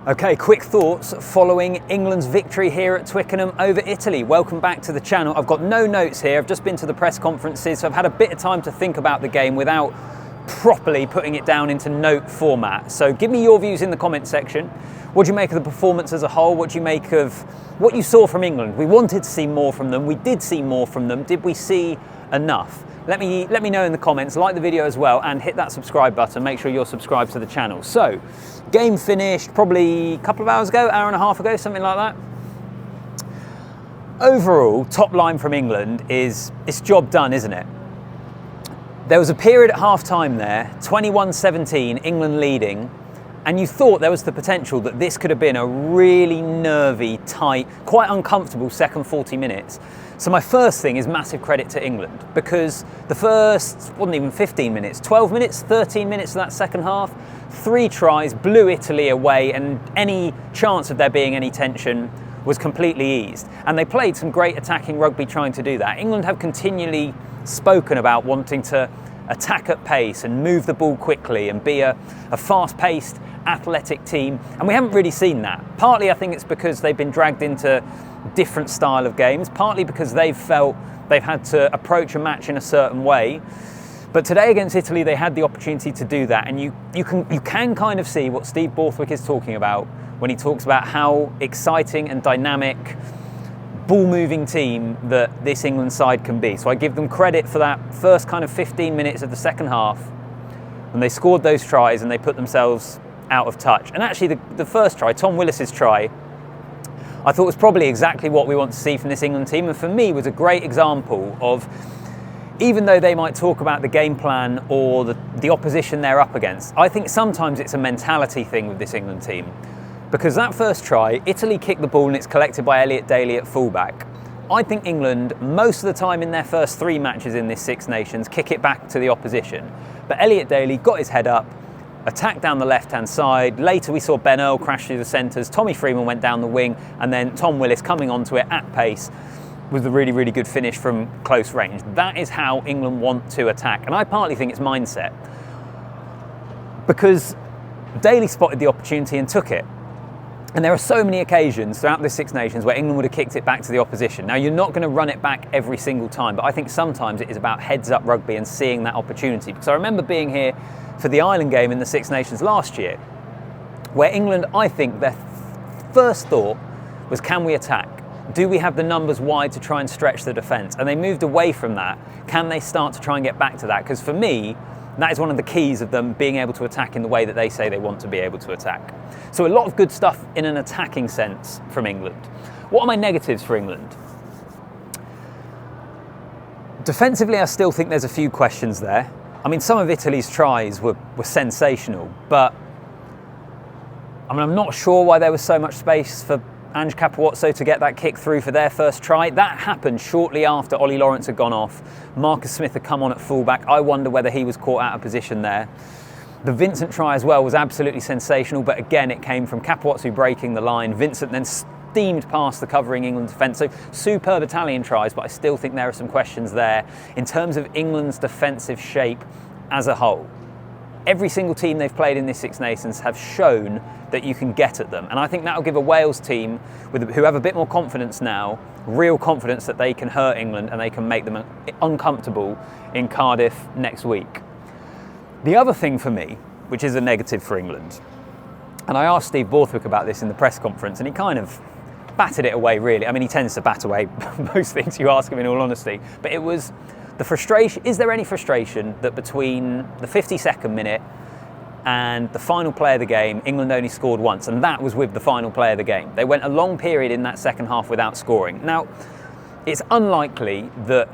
Okay, quick thoughts following England's victory here at Twickenham over Italy. Welcome back to the channel. I've got no notes here. I've just been to the press conferences, so I've had a bit of time to think about the game without properly putting it down into note format. So give me your views in the comment section. What do you make of the performance as a whole? What do you make of what you saw from England? We wanted to see more from them. We did see more from them. Did we see enough? Let me know in the comments, like the video as well, and hit that subscribe button. Make sure you're subscribed to the channel. So, game finished probably a couple of hours ago, hour and a half ago, something like that. Overall, top line from England is, it's job done, isn't it? There was a period at half-time there, 21-17, England leading, and you thought there was the potential that this could have been a really nervy, tight, quite uncomfortable second 40 minutes. So my first thing is massive credit to England, because the first, wasn't even 15 minutes, 12 minutes, 13 minutes of that second half, 3 tries, blew Italy away, and any chance of there being any tension was completely eased. And they played some great attacking rugby trying to do that. England have continually spoken about wanting to attack at pace and move the ball quickly and be a fast-paced, athletic team, and we haven't really seen that. Partly I think it's because they've been dragged into different style of games, partly because they've felt they've had to approach a match in a certain way. But today against Italy they had the opportunity to do that, and you can kind of see what Steve Borthwick is talking about when he talks about how exciting and dynamic ball-moving team that this England side can be. So I give them credit for that first kind of 15 minutes of the second half when they scored those tries and they put themselves out of touch. And actually the first try, Tom Willis's try, I thought was probably exactly what we want to see from this England team, and for me was a great example of, even though they might talk about the game plan or the opposition they're up against, I think sometimes it's a mentality thing with this England team. Because that first try, Italy kicked the ball and it's collected by Elliot Daly at fullback. I think England, most of the time in their first 3 matches in this Six Nations, kick it back to the opposition. But Elliot Daly got his head up, attacked down the left-hand side. Later we saw Ben Earl crash through the centres, Tommy Freeman went down the wing, and then Tom Willis coming onto it at pace with a really, really good finish from close range. That is how England want to attack, and I partly think it's mindset. Because Daly spotted the opportunity and took it. And there are so many occasions throughout the Six Nations where England would have kicked it back to the opposition. Now, you're not going to run it back every single time, but I think sometimes it is about heads-up rugby and seeing that opportunity. Because I remember being here for the Ireland game in the Six Nations last year, where England, I think, their first thought was, can we attack? Do we have the numbers wide to try and stretch the defence? And they moved away from that. Can they start to try and get back to that? Because for me, that is one of the keys of them being able to attack in the way that they say they want to be able to attack. So a lot of good stuff in an attacking sense from England. What are my negatives for England? Defensively, I still think there's a few questions there. I mean, some of Italy's tries were sensational, but I mean, I'm not sure why there was so much space for Ange Capuozzo to get that kick through for their first try. That happened shortly after Ollie Lawrence had gone off. Marcus Smith had come on at fullback. I wonder whether he was caught out of position there. The Vincent try as well was absolutely sensational, but again, it came from Capuozzo breaking the line. Vincent then steamed past the covering England defence. So superb Italian tries, but I still think there are some questions there in terms of England's defensive shape as a whole. Every single team they've played in this Six Nations have shown that you can get at them. And I think that'll give a Wales team who have a bit more confidence now, real confidence that they can hurt England and they can make them uncomfortable in Cardiff next week. The other thing for me, which is a negative for England, and I asked Steve Borthwick about this in the press conference and he kind of batted it away really. I mean, he tends to bat away most things you ask him in all honesty, but it was the frustration. Is there any frustration that between the 52nd minute and the final play of the game, England only scored once, and that was with the final play of the game? They went a long period in that second half without scoring. Now, it's unlikely that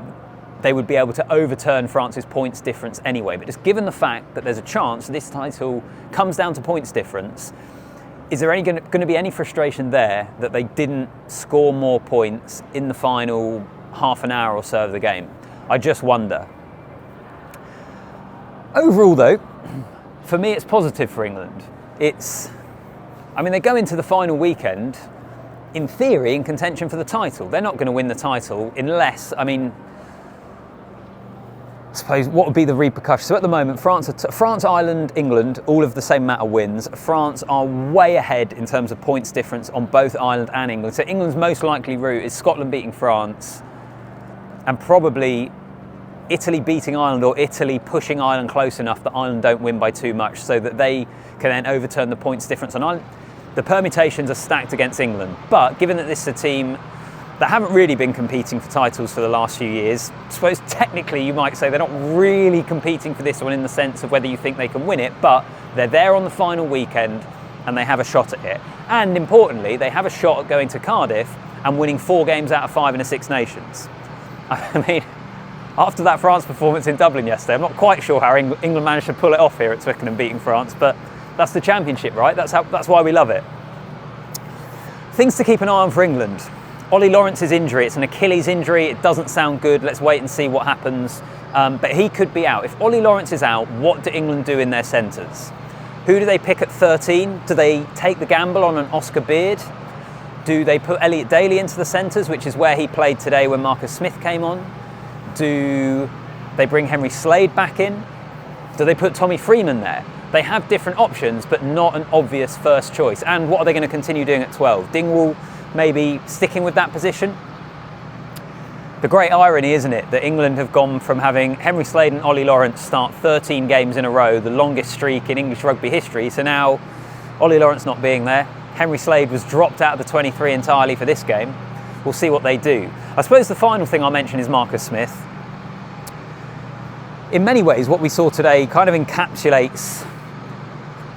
they would be able to overturn France's points difference anyway, but just given the fact that there's a chance this title comes down to points difference, is there going to be any frustration there that they didn't score more points in the final half an hour or so of the game? I just wonder. Overall though, for me it's positive for England. I mean, they go into the final weekend, in theory, in contention for the title. They're not going to win the title unless, I mean, I suppose what would be the repercussions? So at the moment, France, Ireland, England, all of the same amount of wins. France are way ahead in terms of points difference on both Ireland and England. So England's most likely route is Scotland beating France and probably Italy beating Ireland, or Italy pushing Ireland close enough that Ireland don't win by too much so that they can then overturn the points difference on Ireland. The permutations are stacked against England, but given that this is a team that haven't really been competing for titles for the last few years, I suppose technically you might say they're not really competing for this one in the sense of whether you think they can win it, but they're there on the final weekend and they have a shot at it. And importantly, they have a shot at going to Cardiff and winning 4 games out of 5 in a Six Nations. I mean, after that France performance in Dublin yesterday, I'm not quite sure how England managed to pull it off here at Twickenham beating France, but that's the championship, right? That's why we love it. Things to keep an eye on for England. Ollie Lawrence's injury, it's an Achilles injury, it doesn't sound good, let's wait and see what happens. But he could be out. If Ollie Lawrence is out, what do England do in their centres? Who do they pick at 13? Do they take the gamble on an Oscar Beard? Do they put Elliot Daly into the centres, which is where he played today when Marcus Smith came on? Do they bring Henry Slade back in? Do they put Tommy Freeman there? They have different options, but not an obvious first choice. And what are they going to continue doing at 12? Dingwall maybe sticking with that position? The great irony, isn't it, that England have gone from having Henry Slade and Ollie Lawrence start 13 games in a row, the longest streak in English rugby history, so now Ollie Lawrence not being there, Henry Slade was dropped out of the 23 entirely for this game. We'll see what they do. I suppose the final thing I'll mention is Marcus Smith. In many ways, what we saw today kind of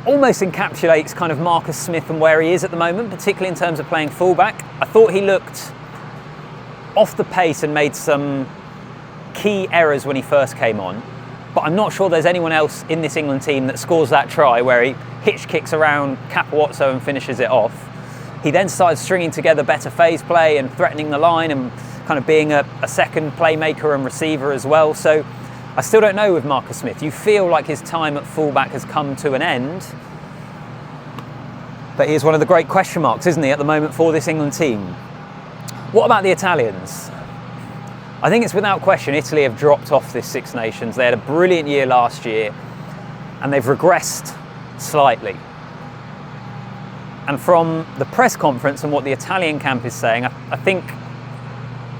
almost encapsulates kind of Marcus Smith and where he is at the moment, particularly in terms of playing fullback. I thought he looked off the pace and made some key errors when he first came on, but I'm not sure there's anyone else in this England team that scores that try where he hitch kicks around Capawatso and finishes it off. He then started stringing together better phase play and threatening the line and kind of being a second playmaker and receiver as well. So I still don't know with Marcus Smith. You feel like his time at fullback has come to an end, but he is one of the great question marks, isn't he, at the moment for this England team. What about the Italians? I think it's without question Italy have dropped off this Six Nations. They had a brilliant year last year and they've regressed slightly. And from the press conference and what the Italian camp is saying, I think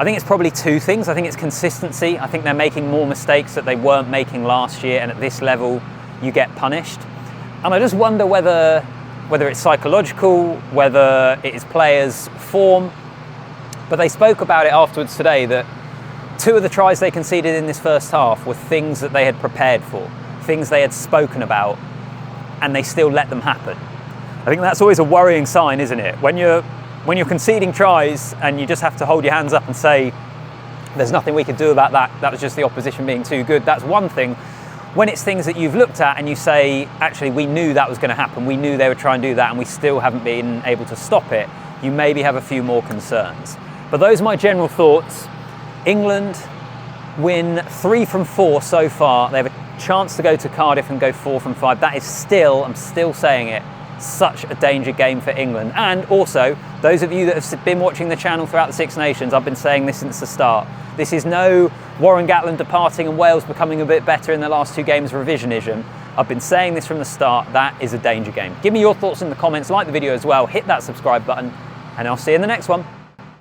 it's probably 2 things. I think it's consistency. I think they're making more mistakes that they weren't making last year, and at this level you get punished. And I just wonder whether it's psychological, whether it is players' form. But they spoke about it afterwards today that 2 of the tries they conceded in this first half were things that they had prepared for, things they had spoken about, and they still let them happen. I think that's always a worrying sign, isn't it? When you're conceding tries and you just have to hold your hands up and say, there's nothing we can do about that, that was just the opposition being too good, that's one thing. When it's things that you've looked at and you say, actually, we knew that was going to happen, we knew they would try and do that, and we still haven't been able to stop it, you maybe have a few more concerns. But those are my general thoughts. England win 3 from 4 so far. They have a chance to go to Cardiff and go 4 from 5. That is still, I'm still saying it, such a danger game for England. And also, those of you that have been watching the channel throughout the Six Nations, I've been saying this since the start. This is no Warren Gatland departing and Wales becoming a bit better in the last 2 games revisionism. I've been saying this from the start. That is a danger game. Give me your thoughts in the comments, like the video as well, hit that subscribe button, and I'll see you in the next one.